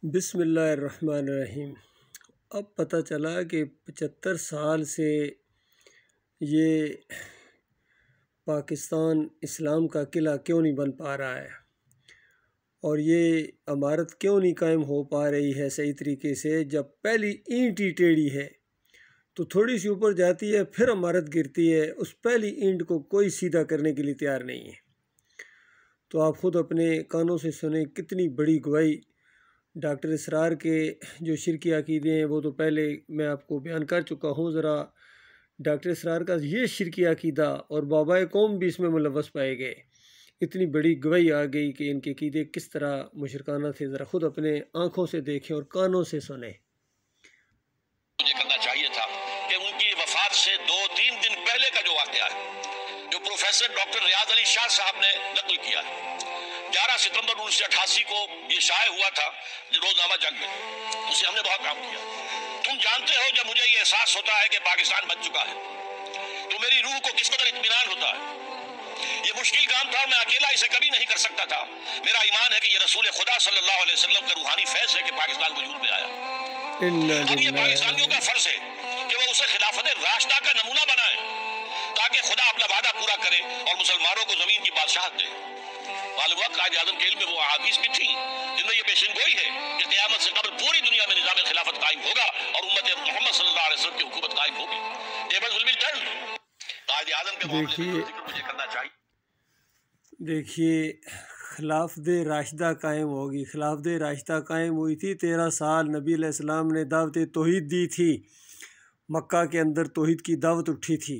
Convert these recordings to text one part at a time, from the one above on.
بسم اللہ الرحمن الرحیم۔ اب پتہ چلا کہ 75 سال سے یہ پاکستان اسلام کا قلعہ کیوں نہیں بن پا رہا ہے اور یہ عمارت کیوں نہیں قائم ہو پا رہی ہے صحیح طریقے سے۔ جب پہلی اینٹ ہی ٹیڑھی ہے تو تھوڑی سی اوپر جاتی ہے پھر عمارت گرتی ہے، اس پہلی اینٹ کو کوئی سیدھا کرنے کے لیے تیار نہیں ہے۔ تو آپ خود اپنے کانوں سے سنیں کتنی بڑی گواہی ڈاکٹر اسرار کے جو شرکی عقیدے ہیں وہ تو پہلے میں آپ کو بیان کر چکا ہوں۔ ذرا ڈاکٹر اسرار کا یہ شرکی عقیدہ اور بابائے قوم بھی اس میں ملوث پائے گئے، اتنی بڑی گواہی آ گئی کہ ان کے عقیدے کس طرح مشرکانہ تھے۔ ذرا خود اپنے آنکھوں سے دیکھیں اور کانوں سے سنیں۔ مجھے کرنا چاہیے تھا کہ ان کی وفات سے 2-3 دن پہلے کا جو واقعہ ہے، جو پروفیسر ڈاکٹر ریاض علی شاہ صاحب نے نقل کیا ہے، 11 ستمبر 1988 کو یہ شائع ہوا تھا روزنامہ جنگ میں، اسے ہم نے بہت کام کیا۔ تم جانتے ہو جب مجھے یہ احساس ہوتا ہے کہ پاکستان بن چکا ہے تو میری روح کو کس قدر اطمینان ہوتا ہے۔ یہ مشکل کام تھا، میں اکیلا اسے کبھی نہیں کر سکتا تھا۔ میرا ایمان ہے کہ یہ رسول خدا صلی اللہ علیہ وسلم کا روحانی فیض ہے کہ پاکستان وجود میں آیا۔ اب یہ پاکستانیوں کا فرض ہے کہ وہ اسے خلافت راشدہ کا نمونہ بنائیں تاکہ خدا اپنا وعدہ پورا کرے اور مسلمانوں کو زمین کی بادشاہت دے۔ معلوم ہوا قائد اعظم کے علم میں وہ احادیث بھی تھیں جن میں یہ پیشن گوئی ہے کہ قیامت سے قبل پوری دنیا میں نظام خلافت قائم ہوگا اور امت محمد صلی اللہ علیہ وسلم کی حکومت قائم ہوگی۔ Table will be turn. Quaid Azam کے معاملے میں ذکر مجھے کرنا چاہیے۔ دیکھیے، خلافت راشدہ قائم ہوگی۔ خلافت راشدہ قائم ہوئی تھی 13 سال نبی علیہ السلام نے دعوت توحید دی تھی، مکہ کے اندر توحید کی دعوت اٹھی تھی،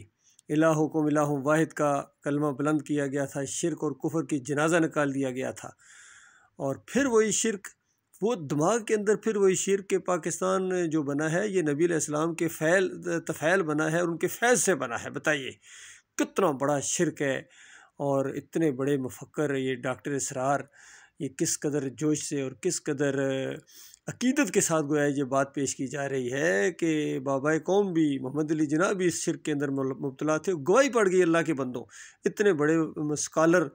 الہکم الہ واحد کا کلمہ بلند کیا گیا تھا، شرک اور کفر کی جنازہ نکال دیا گیا تھا، اور پھر وہی شرک وہ دماغ کے اندر پھر وہی شرک کے پاکستان جو بنا ہے یہ نبی علیہ السلام کے تفعیل بنا ہے اور ان کے فیض سے بنا ہے۔ بتائیے کتنا بڑا شرک ہے، اور اتنے بڑے مفکر یہ ڈاکٹر اسرار یہ کس قدر جوش سے اور کس قدر عقیدت کے ساتھ گویا یہ بات پیش کی جا رہی ہے کہ بابائے قوم بھی محمد علی جناح بھی اس شرک کے اندر مبتلا تھے۔ گواہی پڑ گئی اللہ کے بندوں، اتنے بڑے اسکالر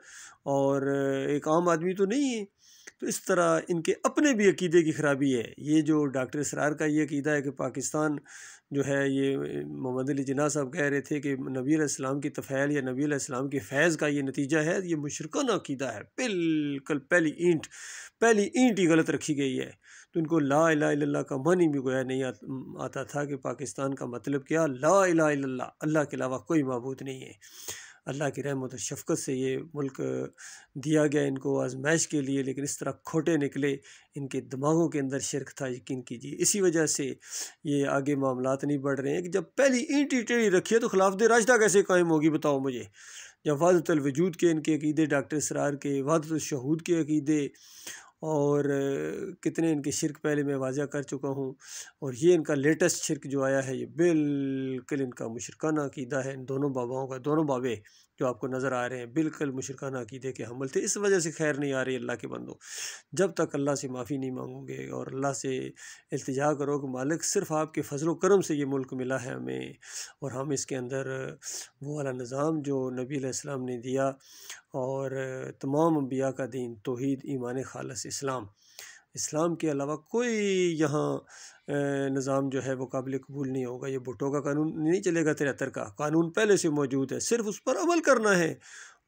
اور ایک عام آدمی تو نہیں ہے۔ تو اس طرح ان کے اپنے بھی عقیدے کی خرابی ہے۔ یہ جو ڈاکٹر اسرار کا یہ عقیدہ ہے کہ پاکستان جو ہے یہ محمد علی جناح صاحب کہہ رہے تھے کہ نبی علیہ السلام کی تفعیل یا نبی علیہ السلام کے فیض کا یہ نتیجہ ہے، یہ مشرکانہ عقیدہ ہے۔ بالکل پہلی اینٹ ہی غلط رکھی گئی ہے۔ تو ان کو لا الہ الا اللہ کا معنی بھی گویا نہیں آتا تھا کہ پاکستان کا مطلب کیا، لا الہ الا اللہ، اللہ کے علاوہ کوئی معبود نہیں ہے۔ اللہ کی رحمت و شفقت سے یہ ملک دیا گیا ان کو آزمائش کے لیے، لیکن اس طرح کھوٹے نکلے، ان کے دماغوں کے اندر شرک تھا، یقین کیجیے۔ اسی وجہ سے یہ آگے معاملات نہیں بڑھ رہے ہیں کہ جب پہلی اینٹ ہی ٹیڑھی رکھی ہے تو خلافت راشدہ کیسے قائم ہوگی، بتاؤ مجھے۔ جب وحدت الوجود کے ان کے عقیدے، ڈاکٹر اسرار کے وحدت الشہود کے عقیدے، اور کتنے ان کے شرک پہلے میں واضح کر چکا ہوں، اور یہ ان کا لیٹسٹ شرک جو آیا ہے یہ بالکل ان کا مشرکانہ عقیدہ ہے۔ ان دونوں باباؤں کا، دونوں بابے جو آپ کو نظر آ رہے ہیں بالکل مشرکانہ عقیدے کے حمل تھے۔ اس وجہ سے خیر نہیں آ رہی اللہ کے بندوں۔ جب تک اللہ سے معافی نہیں مانگو گے اور اللہ سے التجا کرو کہ مالک صرف آپ کے فضل و کرم سے یہ ملک ملا ہے ہمیں، اور ہم اس کے اندر وہ والا نظام جو نبی علیہ السلام نے دیا اور تمام انبیاء کا دین توحید، ایمان خالص، اسلام کے علاوہ کوئی یہاں نظام جو ہے وہ قابل قبول نہیں ہوگا۔ یہ بھٹو کا قانون نہیں چلے گا، 73 کا قانون پہلے سے موجود ہے، صرف اس پر عمل کرنا ہے،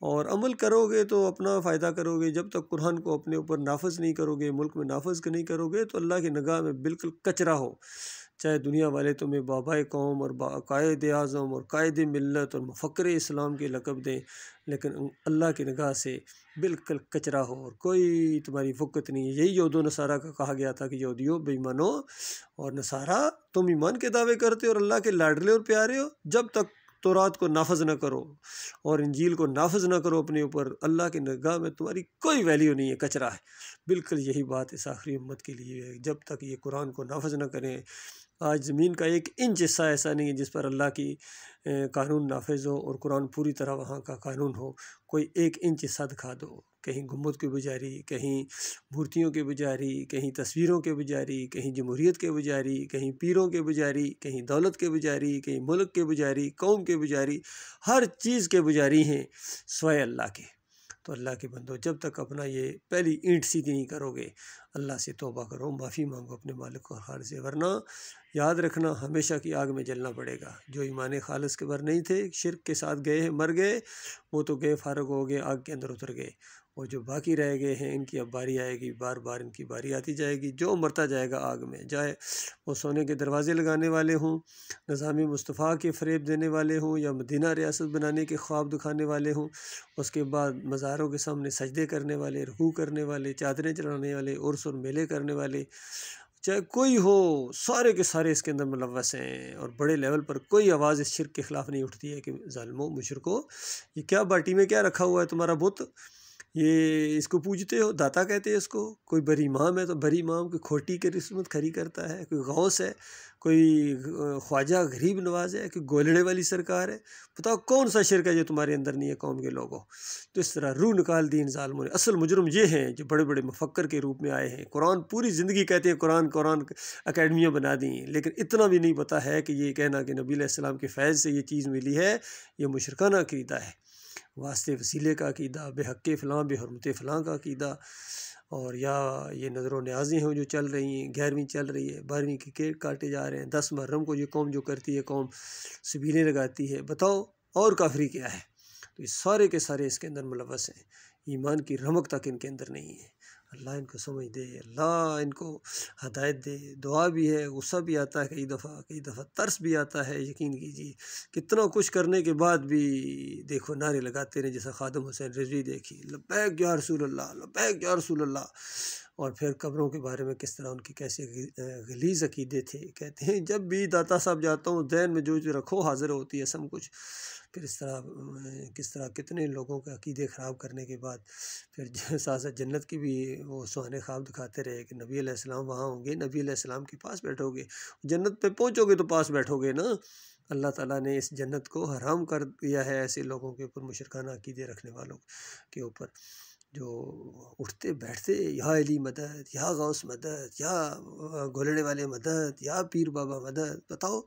اور عمل کرو گے تو اپنا فائدہ کرو گے۔ جب تک قرآن کو اپنے اوپر نافذ نہیں کرو گے، ملک میں نافذ نہیں کرو گے، تو اللہ کی نگاہ میں بالکل کچرا ہو۔ چاہے دنیا والے تمہیں بابائے قوم اور قائد اعظم اور قائد ملت اور مفکر اسلام کے لقب دیں، لیکن اللہ کی نگاہ سے بالکل کچرا ہو اور کوئی تمہاری وقت نہیں ہے۔ یہی یہود و نصارہ کا کہا گیا تھا کہ یہودیوں، بے ایمانو اور نصارہ، تم ایمان کے دعوے کرتے ہو اور اللہ کے لاڈلے اور پیارے ہو، جب تک تورات کو نافذ نہ کرو اور انجیل کو نافذ نہ کرو اپنے اوپر، اللہ کی نگاہ میں تمہاری کوئی ویلیو نہیں ہے، کچرا ہے۔ بالکل یہی بات اس آخری امت کے لیے ہے۔ جب تک یہ قرآن کو نافذ نہ کریں، آج زمین کا ایک انچ حصہ ایسا نہیں ہے جس پر اللہ کی قانون نافذ ہو اور قرآن پوری طرح وہاں کا قانون ہو۔ کوئی ایک انچ حصہ دکھا دو، کہیں گنبد کی بجاری، کہیں مورتیوں کے بجاری، کہیں تصویروں کے بجاری، کہیں جمہوریت کے بجاری، کہیں پیروں کے بجاری، کہیں دولت کے بجاری، کہیں ملک کے بجاری، قوم کے بجاری، ہر چیز کے بجاری ہیں سوائے اللہ کے۔ تو اللہ کے بندو جب تک اپنا یہ پہلی اینٹ سیدھی نہیں کرو گے، اللہ سے توبہ کرو، معافی مانگو اپنے مالک اور خالق سے، ورنہ یاد رکھنا ہمیشہ کی آگ میں جلنا پڑے گا۔ جو ایمان خالص کے بر نہیں تھے، شرک کے ساتھ گئے ہیں، مر گئے، وہ تو گئے فارغ ہو گئے، آگ کے اندر اتر گئے، اور جو باقی رہ گئے ہیں ان کی اب باری آئے گی، بار بار ان کی باری آتی جائے گی، جو مرتا جائے گا آگ میں، چاہے وہ سونے کے دروازے لگانے والے ہوں، نظام مصطفیٰ کے فریب دینے والے ہوں، یا مدینہ ریاست بنانے کے خواب دکھانے والے ہوں، اس کے بعد مزاروں کے سامنے سجدے کرنے والے، رکوع کرنے والے، چادریں چڑھانے والے، عرس اور میلے کرنے والے، چاہے کوئی ہو، سارے کے سارے اس کے اندر ملوث ہیں، اور بڑے لیول پر کوئی آواز اس شرک کے خلاف نہیں اٹھتی ہے کہ ظالموں مشرکو یہ کیا باٹی میں کیا رکھا ہوا ہے تمہارا بت، یہ اس کو پوجتے ہو، داتا کہتے ہیں اس کو، کوئی بری امام ہے تو بری امام کی کھوٹی کی رسمت کھری کرتا ہے، کوئی غوث ہے، کوئی خواجہ غریب نواز ہے، کوئی گولڑے والی سرکار ہے، بتاؤ کون سا شرک ہے جو تمہارے اندر نہیں ہے قوم کے لوگوں؟ تو اس طرح روح نکال دی ان ظالموں نے۔ اصل مجرم یہ ہیں جو بڑے بڑے مفکر کے روپ میں آئے ہیں، قرآن پوری زندگی کہتے ہیں قرآن اکیڈمیاں بنا دی ہیں، لیکن اتنا بھی نہیں پتہ ہے کہ یہ کہنا کہ نبی علیہ السلام کے فیض سے یہ چیز ملی ہے، یہ مشرکانہ عقیدہ ہے، واسطے وسیلے کا عقیدہ، بے حق فلاں بے حرمت فلاں کا عقیدہ، اور یا یہ نظر و نیازیں ہیں جو چل رہی ہیں، 11ویں چل رہی ہے، 12ویں کے کیک کاٹے جا رہے ہیں، 10 محرم کو یہ قوم جو کرتی ہے، قوم سبیلیں لگاتی ہے، بتاؤ اور کافری کیا ہے؟ تو یہ سارے کے سارے اس کے اندر ملوث ہیں، ایمان کی رمق تک ان کے اندر نہیں ہے۔ اللہ ان کو سمجھ دے، اللہ ان کو ہدایت دے۔ دعا بھی ہے، غصہ بھی آتا ہے کئی دفعہ ترس بھی آتا ہے، یقین کیجیے کتنا کچھ کرنے کے بعد بھی دیکھو نعرے لگاتے رہے، جیسا خادم حسین رضوی دیکھی، لبیک یا رسول اللہ، لبیک یا رسول اللہ، اور پھر قبروں کے بارے میں کس طرح ان کے کیسے غلیظ عقیدے تھے، کہتے ہیں جب بھی داتا صاحب جاتا ہوں ذہن میں جو رکھو حاضر ہوتی ہے سب کچھ۔ پھر اس طرح کس طرح کتنے لوگوں کے عقیدے خراب کرنے کے بعد پھر ساتھ ساتھ جنت کی بھی وہ سہانے خواب دکھاتے رہے کہ نبی علیہ السلام وہاں ہوں گے، نبی علیہ السلام کے پاس بیٹھو گے، جنت پہ پہنچو گے تو پاس بیٹھو گے نا۔ اللہ تعالیٰ نے اس جنت کو حرام کر دیا ہے ایسے لوگوں کے اوپر، مشرکانہ عقیدے رکھنے والوں کے اوپر، جو اٹھتے بیٹھتے یا علی مدد، یا غوث مدد، یا گولڑے والے مدد، یا پیر بابا مدد۔ بتاؤ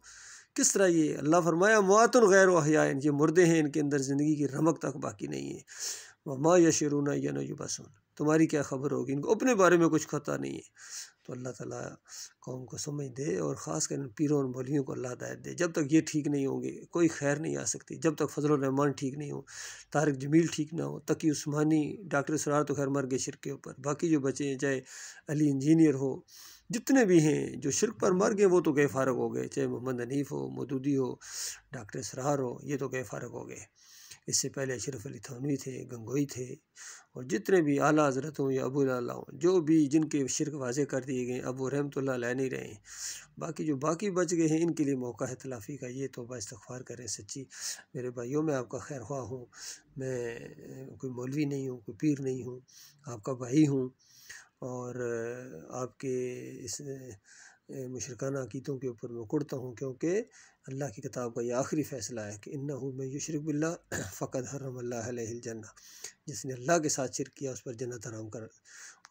کس طرح یہ اللہ فرمایا مواتن غیر احیاء، یہ مردے ہیں، ان کے اندر زندگی کی رمق تک باقی نہیں ہے۔ وما یشعرون ایان یبعثون، تمہاری کیا خبر ہوگی، ان کو اپنے بارے میں کچھ پتہ نہیں ہے۔ تو اللہ تعالیٰ قوم کو سمجھ دے، اور خاص کر ان پیروں اور مولویوں کو اللہ ہدایت دے۔ جب تک یہ ٹھیک نہیں ہوں گے کوئی خیر نہیں آ سکتی، جب تک فضل الرحمان ٹھیک نہیں ہو، طارق جمیل ٹھیک نہ ہو، تقی عثمانی، ڈاکٹر اسرار تو خیر مر گئے شرک کے اوپر، باقی جو بچے ہیں چاہے علی انجینئر ہو، جتنے بھی ہیں جو شرک پر مر گئے وہ تو گئے فارغ ہو گئے، چاہے محمد حنیف ہو، مودودی ہو، ڈاکٹر اسرار ہو، یہ تو گئے فارغ ہو گئے۔ اس سے پہلے اشرف علی تھانوی تھے، گنگوئی تھے، اور جتنے بھی اعلیٰ حضرت ہوں یا ابو اللہ ہوں، جو بھی جن کے شرک واضح کر دیے گئے، اب وہ رحمۃ اللہ علیہ نہیں رہے ہیں۔ باقی جو باقی بچ گئے ہیں ان کے لیے موقع ہے تلافی کا، یہ توبہ استغفار کریں سچی۔ میرے بھائیوں میں آپ کا خیر خواہ ہوں، میں کوئی مولوی نہیں ہوں، کوئی پیر نہیں ہوں، آپ کا بھائی ہوں، اور آپ کے اس مشرکانہ عقیدوں کے اوپر میں اکڑتا ہوں، کیونکہ اللہ کی کتاب کا یہ آخری فیصلہ ہے کہ انہ من یشرک باللہ فقد حرم اللہ علیہ الجنہ، جس نے اللہ کے ساتھ شرک کیا اس پر جنت حرام کر۔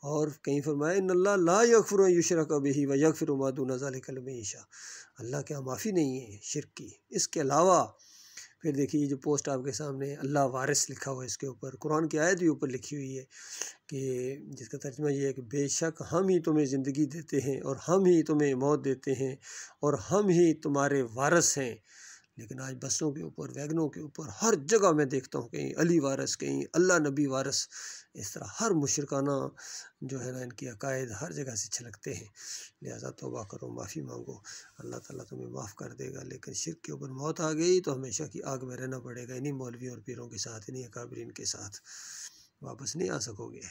اور کہیں فرمایا ان اللہ لا یغفر ان یشرک بہ ویغفر ما دون ذلک لمن یشاء، اللہ کے یہاں معافی نہیں ہے شرک کی، اس کے علاوہ پھر دیکھیے یہ جو پوسٹ آپ کے سامنے اللہ وارث لکھا ہوا ہے، اس کے اوپر قرآن کی آیت بھی اوپر لکھی ہوئی ہے کہ جس کا ترجمہ یہ ہے کہ بے شک ہم ہی تمہیں زندگی دیتے ہیں اور ہم ہی تمہیں موت دیتے ہیں اور ہم ہی تمہارے وارث ہیں۔ لیکن آج بسوں کے اوپر، ویگنوں کے اوپر، ہر جگہ میں دیکھتا ہوں کہیں علی وارث، کہیں اللہ نبی وارث، اس طرح ہر مشرکانہ جو ہے نا ان کی عقائد ہر جگہ سے چھلکتے ہیں۔ لہٰذا توبہ کرو، معافی مانگو، اللہ تعالیٰ تمہیں معاف کر دے گا۔ لیکن شرک کے اوپر موت آ گئی تو ہمیشہ کی آگ میں رہنا پڑے گا، انہیں مولویوں اور پیروں کے ساتھ، انہیں اکابرین کے ساتھ، واپس نہیں آ سکو گے۔